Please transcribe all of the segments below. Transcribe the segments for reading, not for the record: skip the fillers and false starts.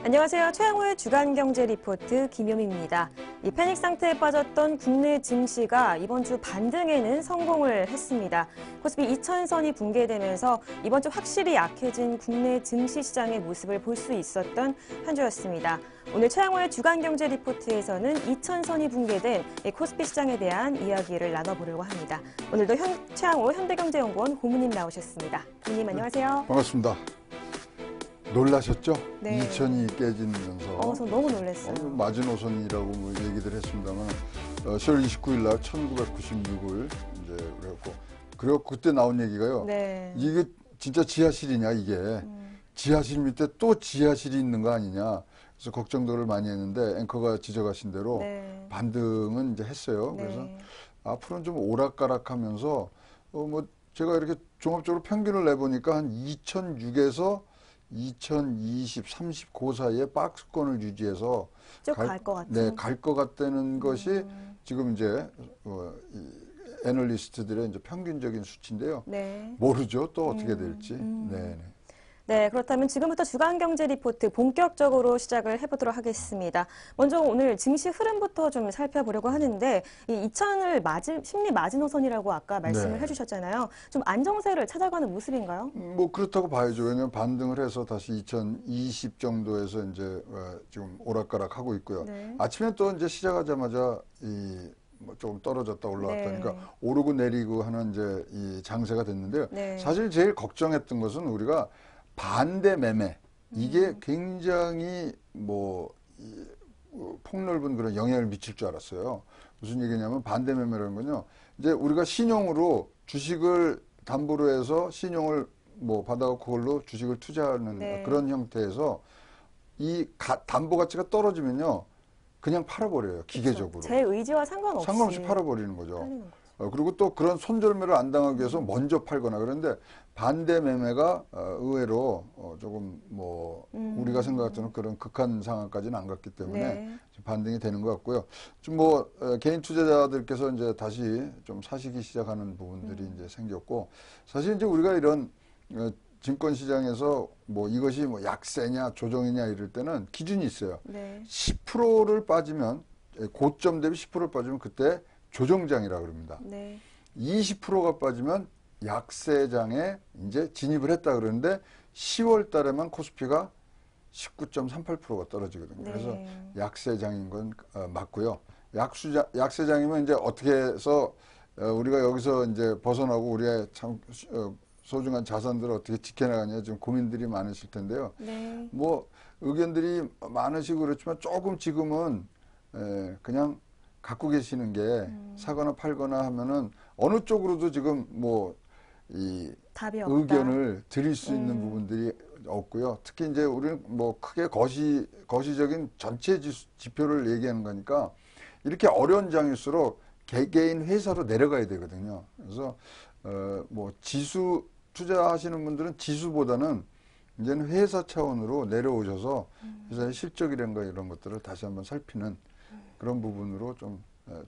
안녕하세요. 최양호의 주간경제 리포트 김효미입니다. 이 패닉 상태에 빠졌던 국내 증시가 이번 주 반등에는 성공을 했습니다. 코스피 2000선이 붕괴되면서 이번 주 확실히 약해진 국내 증시 시장의 모습을 볼 수 있었던 한 주였습니다. 오늘 최양호의 주간경제 리포트에서는 2000선이 붕괴된 코스피 시장에 대한 이야기를 나눠보려고 합니다. 오늘도 최양호 현대경제연구원 고문님 나오셨습니다. 고문님 안녕하세요. 반갑습니다. 놀라셨죠? 네. 2000이 깨지면서. 저 너무 놀랐어요. 마지노선이라고 뭐 얘기들 했습니다만 10월 29일 날 1996을 이제 그랬고, 그리고 그때 나온 얘기가요. 네. 이게 진짜 지하실이냐 이게. 지하실 밑에 또 지하실이 있는 거 아니냐. 그래서 걱정들을 많이 했는데 앵커가 지적하신 대로 네. 반등은 이제 했어요. 네. 그래서 앞으로는 좀 오락가락하면서 뭐 제가 이렇게 종합적으로 평균을 내보니까 한 2006에서 2020, 30 그 사이에 박스권을 유지해서 쭉 갈 것 같은. 네, 갈 것 같다는 것이 지금 이제 이 애널리스트들의 이제 평균적인 수치인데요. 네. 모르죠. 또 어떻게 될지. 네. 네, 그렇다면 지금부터 주간경제 리포트 본격적으로 시작을 해보도록 하겠습니다. 먼저 오늘 증시 흐름부터 좀 살펴보려고 하는데, 이 2000을 심리 마지노선이라고 아까 말씀을 네. 해주셨잖아요. 좀 안정세를 찾아가는 모습인가요? 뭐 그렇다고 봐야죠. 왜냐하면 반등을 해서 다시 2020 정도에서 이제 지금 오락가락 하고 있고요. 네. 아침에 또 이제 시작하자마자 뭐 조금 떨어졌다 올라왔다니까 네. 오르고 내리고 하는 이제 이 장세가 됐는데요. 네. 사실 제일 걱정했던 것은 우리가 반대 매매, 이게 굉장히 폭넓은 그런 영향을 미칠 줄 알았어요. 무슨 얘기냐면 반대 매매라는 건요. 이제 우리가 신용으로 주식을 담보로 해서 신용을 받아서 그걸로 주식을 투자하는 네. 그런 형태에서 이 담보 가치가 떨어지면요. 그냥 팔아버려요. 기계적으로. 제 의지와 상관없이 팔아버리는 거죠. 그리고 또 그런 손절매를 안 당하기 위해서 먼저 팔거나. 그런데 반대 매매가 의외로 조금 우리가 생각했던 그런 극한 상황까지는 안 갔기 때문에 네. 반등이 되는 것 같고요. 좀 개인 투자자들께서 이제 다시 좀 사시기 시작하는 부분들이 이제 생겼고, 사실 이제 우리가 이런 증권 시장에서 이것이 약세냐 조정이냐 이럴 때는 기준이 있어요. 네. 10%를 빠지면, 고점 대비 10%를 빠지면 그때 조정장이라 그럽니다. 네. 20%가 빠지면 약세장에 이제 진입을 했다 그러는데 10월 달에만 코스피가 19.38%가 떨어지거든요. 네. 그래서 약세장인 건 맞고요. 약세장이면 이제 어떻게 해서 우리가 여기서 이제 벗어나고 우리의 참 소중한 자산들을 어떻게 지켜나가냐 좀 고민들이 많으실 텐데요. 네. 의견들이 많으시고 그렇지만 조금 지금은 그냥 갖고 계시는 게 사거나 팔거나 하면은 어느 쪽으로도 지금 답이 없다. 의견을 드릴 수 있는 부분들이 없고요. 특히 이제 우리는 크게 거시적인 전체 지표를 얘기하는 거니까 이렇게 어려운 장일수록 개개인 회사로 내려가야 되거든요. 그래서 지수 투자하시는 분들은 지수보다는 이제는 회사 차원으로 내려오셔서 회사의 실적이란가 이런 것들을 다시 한번 살피는 그런 부분으로 좀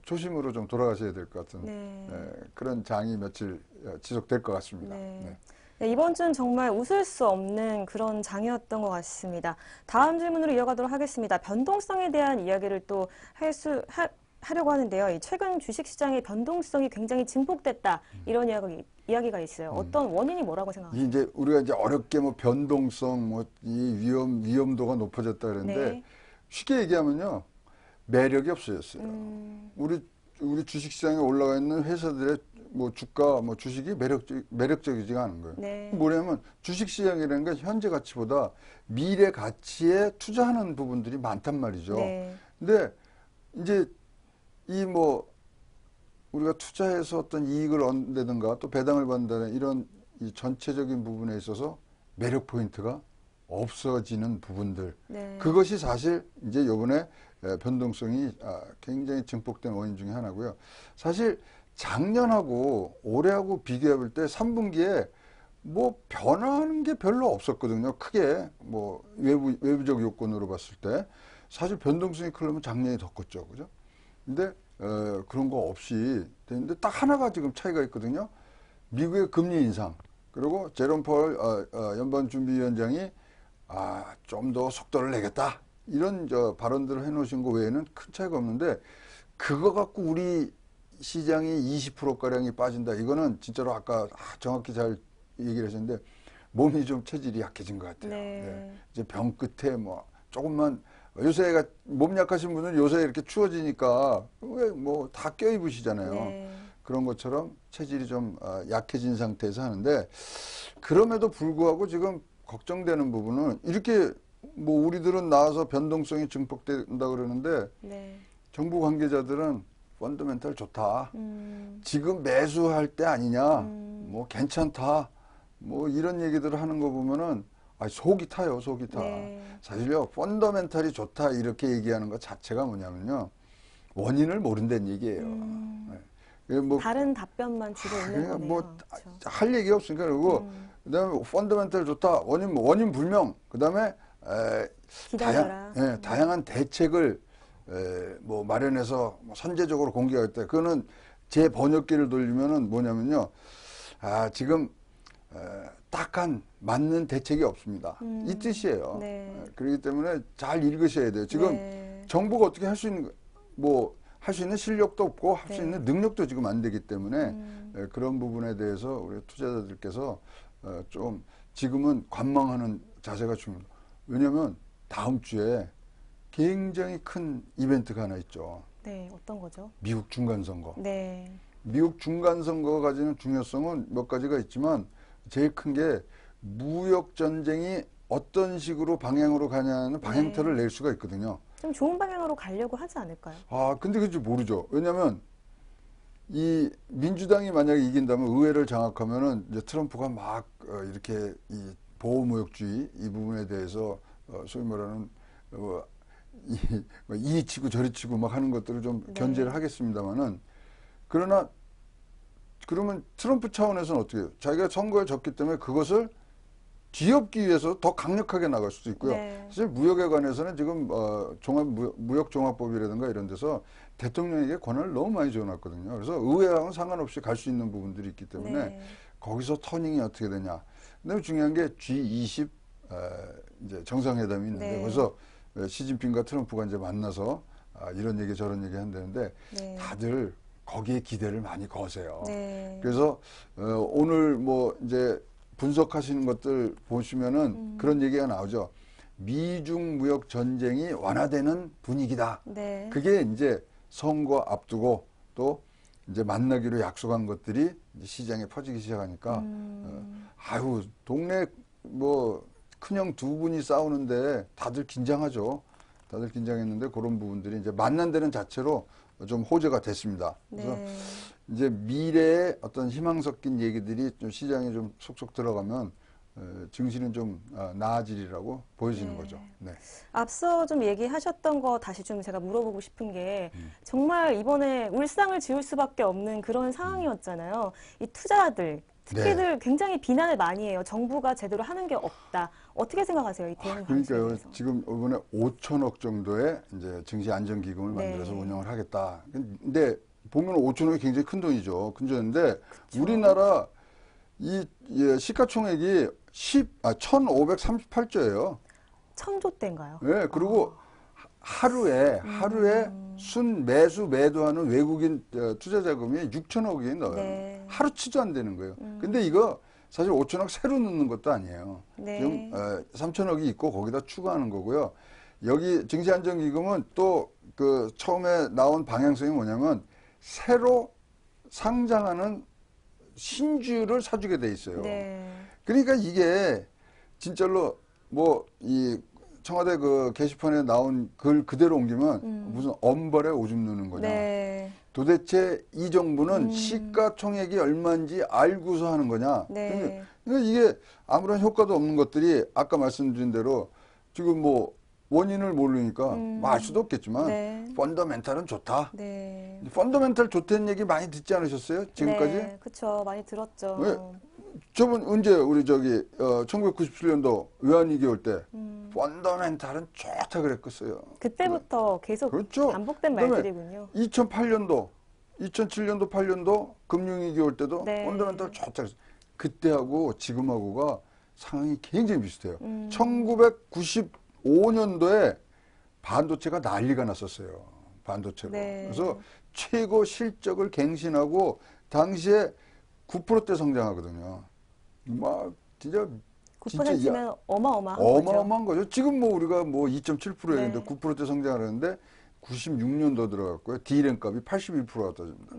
초심으로 좀 돌아가셔야 될 것 같은 그런 장이 며칠 지속될 것 같습니다. 네. 네, 이번 주는 정말 웃을 수 없는 그런 장이었던 것 같습니다. 다음 질문으로 이어가도록 하겠습니다. 변동성에 대한 이야기를 또 하려고 하는데요. 최근 주식시장의 변동성이 굉장히 증폭됐다. 이런 이야기가 있어요. 어떤 원인이 뭐라고 생각하세요? 이제 우리가 이제 어렵게 변동성, 이 위험도가 높아졌다 그러는데 네. 쉽게 얘기하면요. 매력이 없어졌어요. 우리 주식시장에 올라가 있는 회사들의 주가, 주식이 매력적이지가 않은 거예요. 네. 뭐냐면 주식시장이라는 건 현재 가치보다 미래 가치에 투자하는 부분들이 많단 말이죠. 네. 근데 이제 우리가 투자해서 어떤 이익을 얻는다든가 또 배당을 받는다는 이런 이 전체적인 부분에 있어서 매력 포인트가 없어지는 부분들. 네. 그것이 사실 이제 요번에 변동성이 굉장히 증폭된 원인 중에 하나고요. 사실 작년하고 올해하고 비교해 볼 때 3분기에 뭐 변하는 게 별로 없었거든요. 크게 뭐 외부적 요건으로 봤을 때 사실 변동성이 크려면 작년이 더 컸죠, 그죠? 근데 그런 거 없이 되는데 딱 하나가 지금 차이가 있거든요. 미국의 금리 인상 그리고 제롬 파월 연방준비위원장이 좀 더 속도를 내겠다 이런 발언들을 해놓으신 거 외에는 큰 차이가 없는데 그거 갖고 우리 시장이 20%가량이 빠진다. 이거는 진짜로 아까 정확히 잘 얘기를 하셨는데 몸이 좀 체질이 약해진 것 같아요. 네. 네. 이제 병 끝에 뭐 조금만 요새가 몸 약하신 분은 요새 이렇게 추워지니까 왜 뭐 다 껴입으시잖아요. 네. 그런 것처럼 체질이 좀 약해진 상태에서 하는데 그럼에도 불구하고 지금 걱정되는 부분은 이렇게 뭐 우리들은 나와서 변동성이 증폭된다 그러는데 네. 정부 관계자들은 펀더멘탈 좋다. 지금 매수할 때 아니냐. 뭐 괜찮다. 뭐 이런 얘기들을 하는 거 보면은 속이 타요. 속이 타. 네. 사실요. 펀더멘탈이 좋다 이렇게 얘기하는 것 자체가 뭐냐면요. 원인을 모른다는 얘기예요. 네. 뭐 다른 답변만 주고 있는 그러니까 거네요. 뭐 그렇죠. 할 얘기가 없으니까 그리고 그다음에 펀더멘탈 좋다. 원인 불명. 그다음에 기다려라. 다양한 대책을 뭐 마련해서 선제적으로 공개할 때 그거는 제 번역기를 돌리면은 뭐냐면요. 지금 딱한 맞는 대책이 없습니다. 이 뜻이에요. 네. 그렇기 때문에 잘 읽으셔야 돼요. 지금 네. 정부가 어떻게 할 수 있는 뭐 할 수 있는 실력도 없고 할 수 네. 있는 능력도 지금 안 되기 때문에 그런 부분에 대해서 우리 투자자들께서 좀 지금은 관망하는 자세가 중요합니다. 왜냐하면 다음 주에 굉장히 큰 이벤트가 하나 있죠. 네, 어떤 거죠? 미국 중간선거. 네. 미국 중간선거가 가지는 중요성은 몇 가지가 있지만 제일 큰 게 무역 전쟁이 어떤 식으로 방향으로 가냐는 방향타를 낼 수가 있거든요. 좀 좋은 방향으로 가려고 하지 않을까요? 근데 그게 모르죠. 왜냐하면 이 민주당이 만약에 이긴다면 의회를 장악하면은 이제 트럼프가 막 이렇게 이 보호무역주의 이 부분에 대해서 소위 말하는 이리 치고 저리 치고 막 하는 것들을 좀 견제를 하겠습니다만은 그러나 그러면 트럼프 차원에서는 어떻게 해요? 자기가 선거에 졌기 때문에 그것을 뒤엎기 위해서 더 강력하게 나갈 수도 있고요. 네. 사실 무역에 관해서는 지금 무역종합법이라든가 이런 데서 대통령에게 권한을 너무 많이 줘놨거든요. 그래서 의회와는 상관없이 갈 수 있는 부분들이 있기 때문에 네. 거기서 터닝이 어떻게 되냐. 그다음에 중요한 게 G20 이제 정상회담이 있는데 네. 그래서 시진핑과 트럼프가 이제 만나서 이런 얘기 저런 얘기 한다는데 네. 다들 거기에 기대를 많이 거세요. 네. 그래서 오늘 뭐 이제 분석하시는 것들 보시면은 그런 얘기가 나오죠. 미중 무역 전쟁이 완화되는 분위기다. 네. 그게 이제 선거 앞두고 또 이제 만나기로 약속한 것들이 이제 시장에 퍼지기 시작하니까 동네 뭐 큰형 두 분이 싸우는데 다들 긴장하죠. 다들 긴장했는데 그런 부분들이 이제 만난 데는 자체로 좀 호재가 됐습니다. 그래서 네. 이제 미래의 어떤 희망 섞인 얘기들이 좀 시장에 좀 속속 들어가면 증시는 좀 나아지리라고 보여지는 네. 거죠. 네. 앞서 좀 얘기하셨던 거 다시 좀 제가 물어보고 싶은 게 정말 이번에 울상을 지을 수밖에 없는 그런 상황이었잖아요. 이 투자들, 특히들 굉장히 비난을 많이 해요. 정부가 제대로 하는 게 없다. 어떻게 생각하세요? 이 대응 방식에 그러니까요. 대해서. 지금 이번에 5천억 정도의 이제 증시 안정기금을 네. 만들어서 운영을 하겠다. 근데 보면 5천억이 굉장히 큰 돈이죠. 큰 돈인데 우리나라 이 시가총액이 1,538조예요. 1,000조 대인가요? 네, 그리고 하루에 매도하는 외국인 투자 자금이 6천억이 넣어요. 네. 하루치도 안 되는 거예요. 근데 이거 사실 5천억 새로 넣는 것도 아니에요. 네. 지금 3천억이 있고 거기다 추가하는 거고요. 여기 증시안정기금은 또 그 처음에 나온 방향성이 뭐냐면 새로 상장하는 신주를 사주게 돼 있어요. 네. 그러니까 이게 진짜로 뭐 이 청와대 그 게시판에 나온 글 그대로 옮기면 무슨 엄벌에 오줌 누는 거냐. 네. 도대체 이 정부는 시가총액이 얼마인지 알고서 하는 거냐. 네. 그러니까 이게 아무런 효과도 없는 것들이 아까 말씀드린 대로 지금 뭐 원인을 모르니까 알 수도 없겠지만 네. 펀더멘탈은 좋다. 네. 펀더멘탈 좋다는 얘기 많이 듣지 않으셨어요? 지금까지? 네. 그렇죠. 많이 들었죠. 왜? 저번 언제 우리 1997년도 외환위기 올 때 펀더멘탈은 좋다 그랬겠어요. 그때부터 계속 그렇죠. 반복된 그다음에 말들이군요. 2008년도, 2007년도, 8년도 금융위기 올 때도 네. 펀더멘탈 좋다 그랬어요. 그때하고 지금하고가 상황이 굉장히 비슷해요. 1995년도에 반도체가 난리가 났었어요. 반도체로. 네. 그래서 최고 실적을 갱신하고 당시에 9%대 성장하거든요. 막 진짜 9%면 어마어마한 거죠. 어마어마한 거죠. 지금 뭐 우리가 뭐 2.7%였는데 네. 9%대 성장하는데 96년도 들어갔고요. D램 값이 81%가 떨어집니다.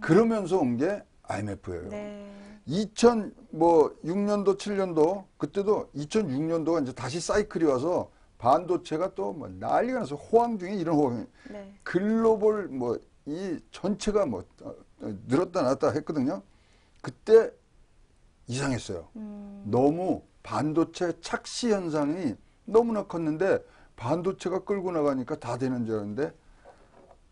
그러면서 온 게 IMF예요. 네. 2006년도, 7년도 그때도 2006년도가 이제 다시 사이클이 와서 반도체가 또 뭐 난리가 나서 호황 중에 이런 호황이 네. 글로벌 뭐 이 전체가 뭐 늘었다 놨다 했거든요. 그때 이상했어요. 너무 반도체 착시 현상이 너무나 컸는데 반도체가 끌고 나가니까 다 되는 줄 알았는데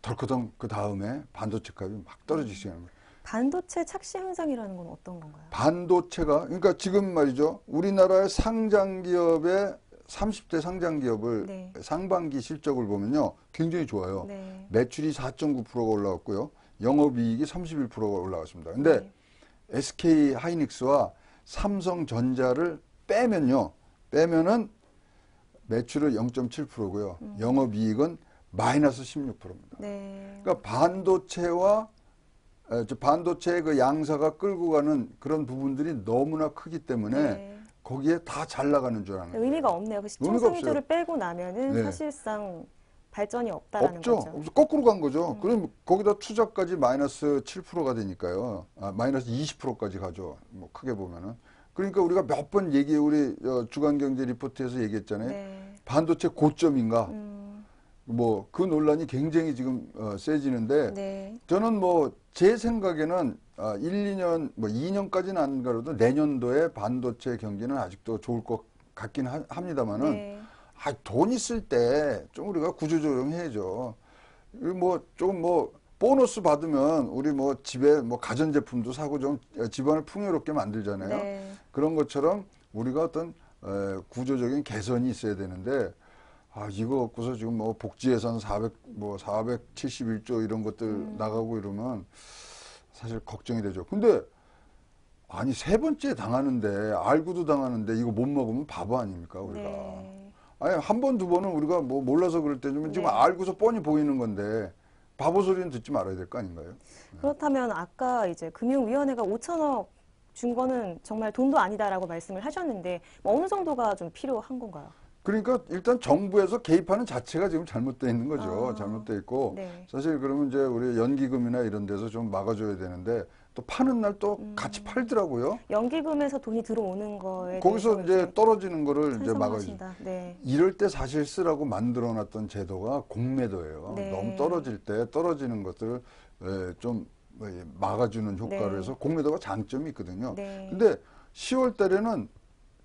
덜커덩 그 다음에 반도체 값이 막 떨어지기 시작하는 거예요. 반도체 착시 현상이라는 건 어떤 건가요? 반도체가 그러니까 지금 말이죠. 우리나라의 상장 기업의 30대 상장 기업을 네. 상반기 실적을 보면요. 굉장히 좋아요. 네. 매출이 4.9%가 올라왔고요. 영업이익이 31%가 올라왔습니다. 근데 네. SK 하이닉스와 삼성전자를 빼면은 매출은 0.7%고요. 영업이익은 마이너스 16%입니다. 네. 그러니까 반도체의 그 양사가 끌고 가는 그런 부분들이 너무나 크기 때문에 네. 거기에 다 잘 나가는 줄 아는 거예요. 의미가 없네요. 그 시총 의미가 상위주를 빼고 나면은 네. 사실상 발전이 없다라는 없죠. 거죠. 없어. 거꾸로 간 거죠. 그럼 거기다 투자까지 마이너스 7%가 되니까요. 마이너스 20%까지 가죠. 뭐 크게 보면은. 그러니까 우리가 몇 번 우리 주간경제 리포트에서 얘기했잖아요. 네. 반도체 고점인가? 뭐 그 논란이 굉장히 지금 세지는데 네. 저는 뭐 제 생각에는 2년 2년까지는 안 가도 내년도에 반도체 경기는 아직도 좋을 것 같긴 합니다만은 네. 돈 있을 때 좀 우리가 구조조정 해야죠. 뭐 조금 뭐 보너스 받으면 우리 뭐 집에 뭐 가전제품도 사고 좀 집안을 풍요롭게 만들잖아요. 네. 그런 것처럼 우리가 어떤 구조적인 개선이 있어야 되는데 이거 갖고서 지금 뭐 복지 예산 471조 이런 것들 나가고 이러면 사실 걱정이 되죠. 근데 아니 세 번째 당하는데 알고도 당하는데 이거 못 먹으면 바보 아닙니까 우리가? 네. 아니 한 번 두 번은 우리가 뭐 몰라서 그럴 때는 지금 네. 알고서 뻔히 보이는 건데 바보 소리는 듣지 말아야 될 거 아닌가요? 그렇다면 아까 이제 금융위원회가 5천억 준 거는 정말 돈도 아니다라고 말씀을 하셨는데 뭐 어느 정도가 좀 필요한 건가요? 그러니까 일단 정부에서 개입하는 자체가 지금 잘못되어 있는 거죠. 아, 잘못되어 있고 네. 사실 그러면 이제 우리 연기금이나 이런 데서 좀 막아줘야 되는데 또 파는 날 또 같이 팔더라고요. 연기금에서 돈이 들어오는 거에 거기서 대해서 이제 떨어지는 거를 이제 막아주죠. 찬성하신다. 네. 이럴 때 사실 쓰라고 만들어놨던 제도가 공매도예요. 네. 너무 떨어질 때 떨어지는 것들을 좀 막아주는 효과를 네. 해서 공매도가 장점이 있거든요. 네. 근데 10월 달에는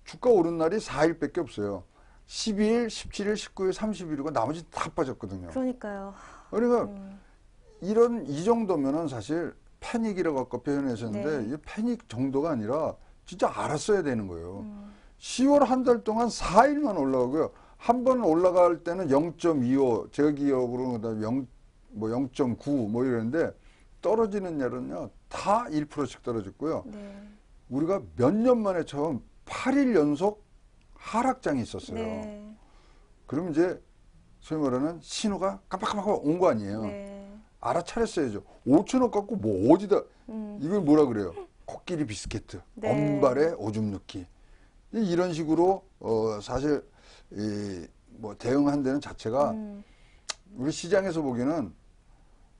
주가 오른 날이 4일밖에 없어요. 12일, 17일, 19일, 30일이고 나머지 다 빠졌거든요. 그러니까요. 그러니까 이 정도면은 사실 패닉이라고 아까 표현하셨는데 네. 이 패닉 정도가 아니라 진짜 알았어야 되는 거예요. 10월 한 달 동안 4일만 올라가고요. 한 번 올라갈 때는 0.25, 제가 기억으로는 그다음에 0.9 뭐 이러는데 떨어지는 날은요 다 1%씩 떨어졌고요. 네. 우리가 몇 년 만에 처음 8일 연속 하락장이 있었어요. 네. 그럼 이제 소위 말하는 신호가 깜빡깜빡 온 거 아니에요. 네. 알아차렸어야죠. 5천원 갖고 뭐 어디다 이걸 뭐라 그래요? 코끼리 비스케트, 네. 엄발에 오줌 넣기 이런 식으로 사실 뭐 대응한 데는 자체가 우리 시장에서 보기에는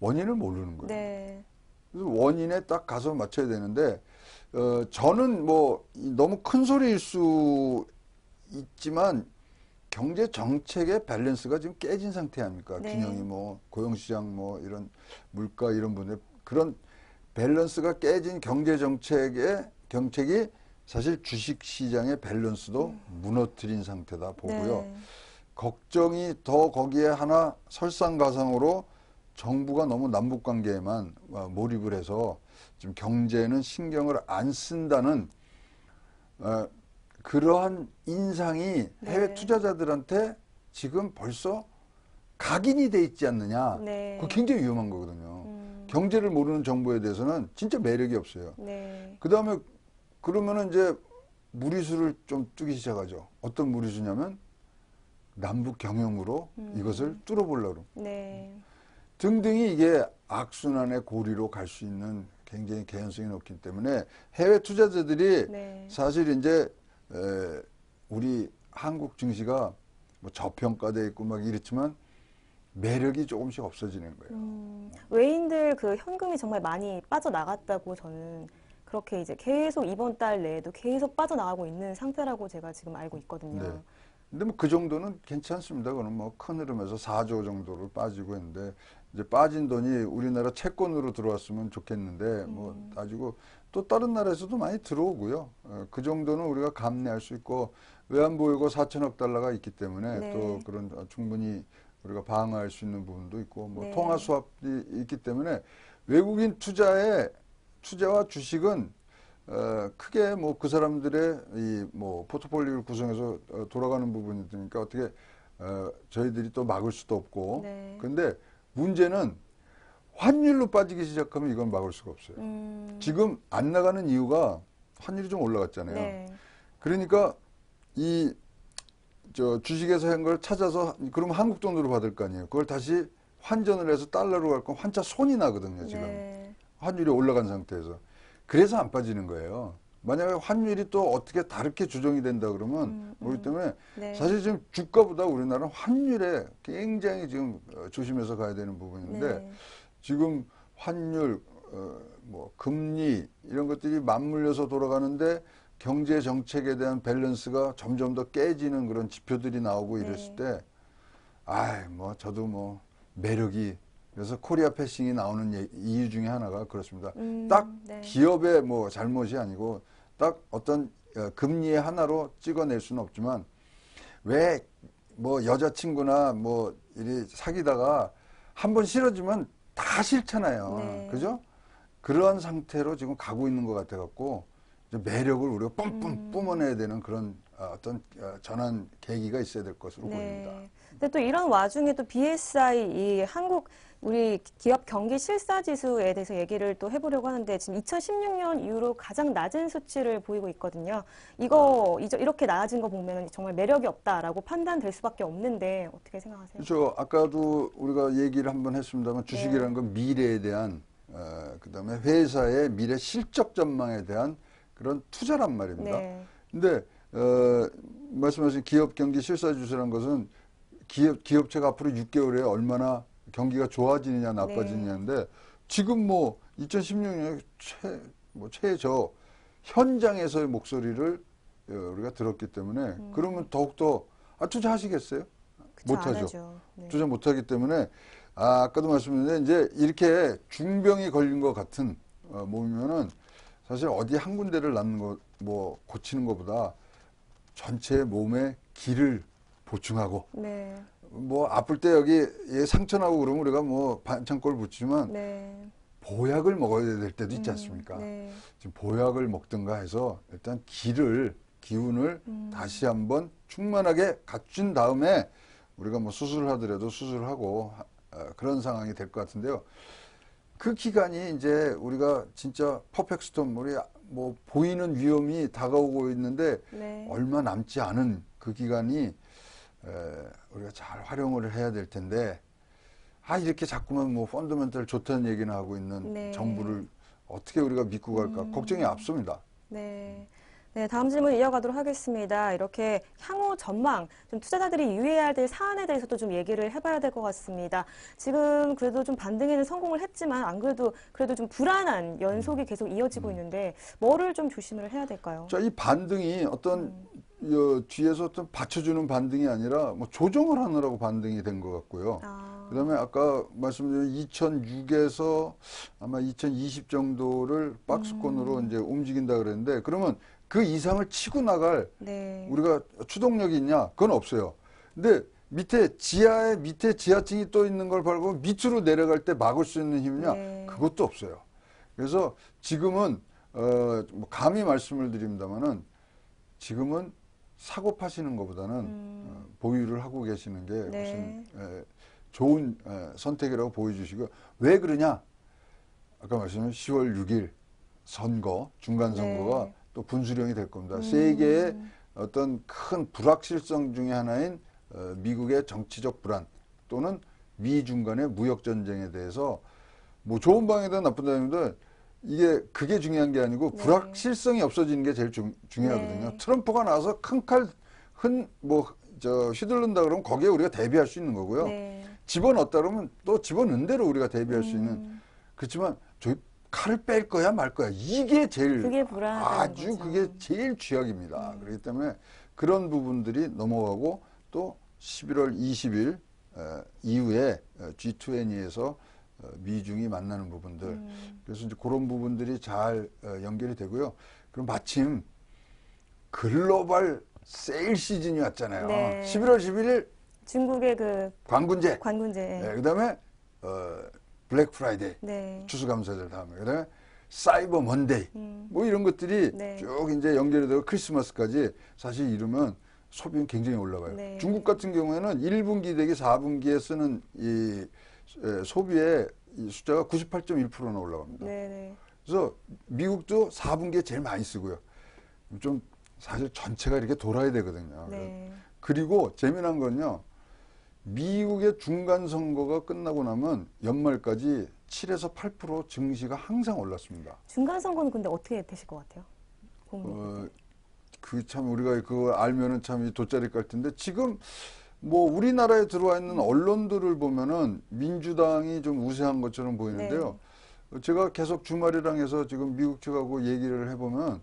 원인을 모르는 거예요. 네. 그래서 원인에 딱 가서 맞춰야 되는데 저는 뭐 너무 큰 소리일 수 있지만 경제 정책의 밸런스가 지금 깨진 상태 아닙니까? 네. 균형이 뭐 고용시장 뭐 이런 물가 이런 분들 그런 밸런스가 깨진 경제 정책이 사실 주식 시장의 밸런스도 무너뜨린 상태다 보고요. 네. 걱정이 더 거기에 하나 설상가상으로 정부가 너무 남북 관계에만 몰입을 해서 지금 경제는 신경을 안 쓴다는 그러한 인상이 해외 네. 투자자들한테 지금 벌써 각인이 돼 있지 않느냐. 네. 그거 굉장히 위험한 거거든요. 음. 경제를 모르는 정보에 대해서는 진짜 매력이 없어요. 네. 그 다음에 그러면은 이제 무리수를 좀 뜨기 시작하죠. 어떤 무리수냐면 남북 경영으로 이것을 뚫어보려고 네. 등등이 이게 악순환의 고리로 갈 수 있는 굉장히 개연성이 높기 때문에 해외 투자자들이 네. 사실 이제 우리 한국 증시가 뭐 저평가돼 있고 막 이렇지만 매력이 조금씩 없어지는 거예요. 외인들 그 현금이 정말 많이 빠져나갔다고 저는 그렇게 이제 계속 이번 달 내에도 계속 빠져나가고 있는 상태라고 제가 지금 알고 있거든요. 네. 근데 뭐 그 정도는 괜찮습니다. 그건 뭐 큰 흐름에서 4조 정도로 빠지고 있는데 이제 빠진 돈이 우리나라 채권으로 들어왔으면 좋겠는데 뭐 따지고 또 다른 나라에서도 많이 들어오고요. 그 정도는 우리가 감내할 수 있고 외환보유고 4천억 달러가 있기 때문에 네. 또 그런 충분히 우리가 방어할 수 있는 부분도 있고 뭐 네. 통화 수합이 있기 때문에 외국인 투자와 주식은 크게 뭐 그 사람들의 이 뭐 포트폴리오를 구성해서 돌아가는 부분이니까 어떻게 저희들이 또 막을 수도 없고 네. 근데 문제는 환율로 빠지기 시작하면 이건 막을 수가 없어요. 지금 안 나가는 이유가 환율이 좀 올라갔잖아요. 네. 그러니까 이 주식에서 한 걸 찾아서 그러면 한국 돈으로 받을 거 아니에요. 그걸 다시 환전을 해서 달러로 갈 거면 환차 손이 나거든요. 지금 네. 환율이 올라간 상태에서 그래서 안 빠지는 거예요. 만약에 환율이 또 어떻게 다르게 조정이 된다 그러면 그렇기 때문에 네. 사실 지금 주가보다 우리나라는 환율에 굉장히 지금 조심해서 가야 되는 부분인데 네. 지금 환율, 뭐 금리 이런 것들이 맞물려서 돌아가는데 경제 정책에 대한 밸런스가 점점 더 깨지는 그런 지표들이 나오고 이랬을 때, 뭐 저도 뭐 매력이 그래서 코리아 패싱이 나오는 이유 중에 하나가 그렇습니다. 딱 네. 기업의 뭐 잘못이 아니고 딱 어떤 금리의 하나로 찍어낼 수는 없지만 왜 뭐 여자친구나 뭐 이리 사귀다가 한 번 싫어지면 다 싫잖아요. 네. 그죠? 그런 상태로 지금 가고 있는 것 같아 갖고 매력을 우리가 뿜뿜 뿜어내야 되는 그런 어떤 전환 계기가 있어야 될 것으로 보입니다. 근데 또 이런 와중에 또 BSI 이 한국 우리 기업 경기 실사 지수에 대해서 얘기를 또 해보려고 하는데 지금 2016년 이후로 가장 낮은 수치를 보이고 있거든요. 이렇게 낮아진 거 보면 정말 매력이 없다라고 판단될 수밖에 없는데 어떻게 생각하세요? 그렇죠. 아까도 우리가 얘기를 한번 했습니다만 주식이라는 건 미래에 대한 그다음에 회사의 미래 실적 전망에 대한 그런 투자란 말입니다. 네. 근데 말씀하신 기업 경기 실사 지수라는 것은 기업체가 앞으로 6개월에 얼마나 경기가 좋아지느냐 나빠지느냐인데 지금 뭐 2016년에 최저 현장에서의 목소리를 우리가 들었기 때문에 그러면 더욱더 투자하시겠어요? 그쵸, 안 못하죠. 하죠. 네. 투자 못하기 때문에 아까도 말씀드렸는데 이제 이렇게 중병이 걸린 것 같은 몸이면은 사실 어디 한 군데를 낫는 거 뭐 고치는 것보다 전체 몸의 기를 보충하고 네. 뭐 아플 때 여기 상처 나고 그러면 우리가 뭐 반창고를 붙이지만 네. 보약을 먹어야 될 때도 있지 않습니까? 네. 지금 보약을 먹든가 해서 일단 기운을 다시 한번 충만하게 갖춘 다음에 우리가 뭐 수술을 하더라도 수술을 하고 그런 상황이 될 것 같은데요. 그 기간이 이제 우리가 진짜 퍼펙트 스톰 우리 뭐 보이는 위험이 다가오고 있는데 네. 얼마 남지 않은 그 기간이 우리가 잘 활용을 해야 될 텐데 이렇게 자꾸만 뭐 펀더멘털 좋다는 얘기는 하고 있는 네. 정부를 어떻게 우리가 믿고 갈까 걱정이 앞섭니다. 네. 네, 다음 질문 이어가도록 하겠습니다. 이렇게 향후 전망, 좀 투자자들이 유의해야 될 사안에 대해서도 좀 얘기를 해봐야 될 것 같습니다. 지금 그래도 좀 반등에는 성공을 했지만 안 그래도 좀 불안한 연속이 계속 이어지고 있는데 뭐를 좀 조심을 해야 될까요? 자, 이 반등이 어떤 뒤에서 어떤 받쳐주는 반등이 아니라 뭐 조정을 하느라고 반등이 된 것 같고요. 그다음에 아까 말씀드린 2006에서 아마 2020 정도를 박스권으로 이제 움직인다 그랬는데 그러면 그 이상을 치고 나갈 네. 우리가 추동력이 있냐? 그건 없어요. 근데 밑에 지하층이 또 있는 걸 바라고 밑으로 내려갈 때 막을 수 있는 힘이냐? 네. 그것도 없어요. 그래서 지금은 뭐 감히 말씀을 드립니다만은 지금은 사고 파시는 것보다는 보유를 하고 계시는 게 네. 무슨 좋은 선택이라고 보여주시고, 왜 그러냐? 아까 말씀하신 10월 6일 선거, 중간 선거가 네. 또 분수령이 될 겁니다. 세계의 어떤 큰 불확실성 중에 하나인 미국의 정치적 불안 또는 미중 간의 무역 전쟁에 대해서 뭐 좋은 방향이든 나쁜 방향이든 그게 중요한 게 아니고 네. 불확실성이 없어지는 게 제일 중요하거든요. 네. 트럼프가 나와서 큰 칼 휘둘른다 그러면 거기에 우리가 대비할 수 있는 거고요. 네. 집어넣었다 그러면 또 집어넣은 대로 우리가 대비할 수 있는. 그렇지만 저희 칼을 뺄 거야 말 거야, 이게 제일 그게 불안하다는 아주 거죠. 그게 제일 쥐약입니다. 그렇기 때문에 그런 부분들이 넘어가고 또 11월 20일 이후에 G20에서 미중이 만나는 부분들, 그래서 이제 그런 부분들이 잘 연결이 되고요. 그럼 마침 글로벌 세일 시즌이 왔잖아요. 네. 11월 11일 중국의 그 관군제, 관군제. 네, 그다음에 블랙 프라이데이, 네. 추수감사절 다음에, 그다음에 사이버 먼데이, 뭐 이런 것들이 네. 쭉 이제 연결이 되고 크리스마스까지 사실 이러면 소비는 굉장히 올라가요. 네. 중국 같은 경우에는 1분기 대비 4분기에 쓰는 이 소비의 이 숫자가 98.1%나 올라갑니다. 네. 그래서 미국도 4분기에 제일 많이 쓰고요. 좀 사실 전체가 이렇게 돌아야 되거든요. 네. 그리고 재미난 건요, 미국의 중간 선거가 끝나고 나면 연말까지 7에서 8% 증시가 항상 올랐습니다. 중간 선거는 근데 어떻게 되실 것 같아요? 고민이 그 참 우리가 그거 알면은 참 이 돗자리 깔 텐데, 지금 뭐 우리나라에 들어와 있는 언론들을 보면은 민주당이 좀 우세한 것처럼 보이는데요. 제가 계속 주말이랑 해서 지금 미국 측하고 얘기를 해보면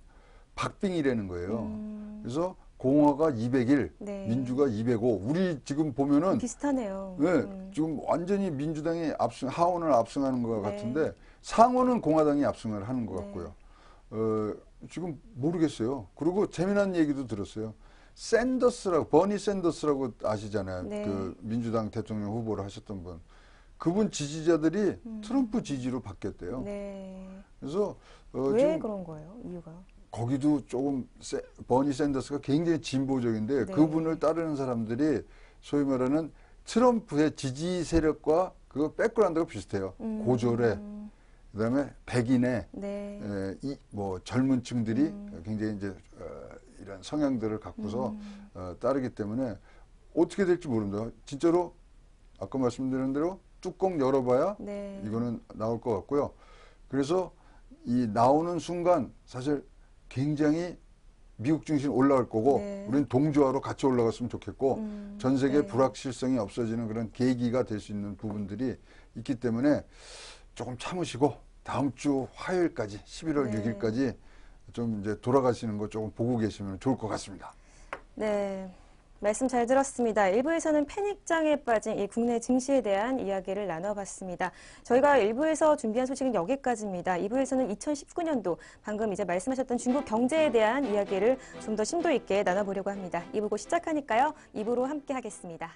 박빙이라는 거예요. 그래서 공화가 201, 네. 민주가 205. 우리 지금 보면은 비슷하네요. 네, 지금 완전히 민주당이 하원을 압승하는 것 네. 같은데 상원은 공화당이 압승을 하는 것 네. 같고요. 지금 모르겠어요. 그리고 재미난 얘기도 들었어요. 버니 샌더스라고 아시잖아요. 네. 그 민주당 대통령 후보를 하셨던 분. 그분 지지자들이 트럼프 지지로 바뀌었대요. 네. 그래서 왜 지금 그런 거예요? 이유가? 거기도 조금 버니 샌더스가 굉장히 진보적인데, 네. 그분을 따르는 사람들이 소위 말하는 트럼프의 지지 세력과 그 백그라운드가 비슷해요. 고졸에, 그다음에 백인의 네. 뭐 젊은 층들이 굉장히 이제 이런 성향들을 갖고서 따르기 때문에 어떻게 될지 모릅니다. 진짜로 아까 말씀드린 대로 뚜껑 열어봐야 네. 이거는 나올 것 같고요. 그래서 이 나오는 순간 사실 굉장히 미국 증시 올라갈 거고, 네. 우리는 동조하러 같이 올라갔으면 좋겠고, 전 세계 네. 불확실성이 없어지는 그런 계기가 될 수 있는 부분들이 있기 때문에 조금 참으시고 다음 주 화요일까지 11월 네. 6일까지 좀 이제 돌아가시는 거 조금 보고 계시면 좋을 것 같습니다. 네. 말씀 잘 들었습니다. 1부에서는 패닉장에 빠진 이 국내 증시에 대한 이야기를 나눠봤습니다. 저희가 1부에서 준비한 소식은 여기까지입니다. 2부에서는 2019년도 방금 이제 말씀하셨던 중국 경제에 대한 이야기를 좀 더 심도 있게 나눠보려고 합니다. 2부 곧 시작하니까요. 2부로 함께 하겠습니다.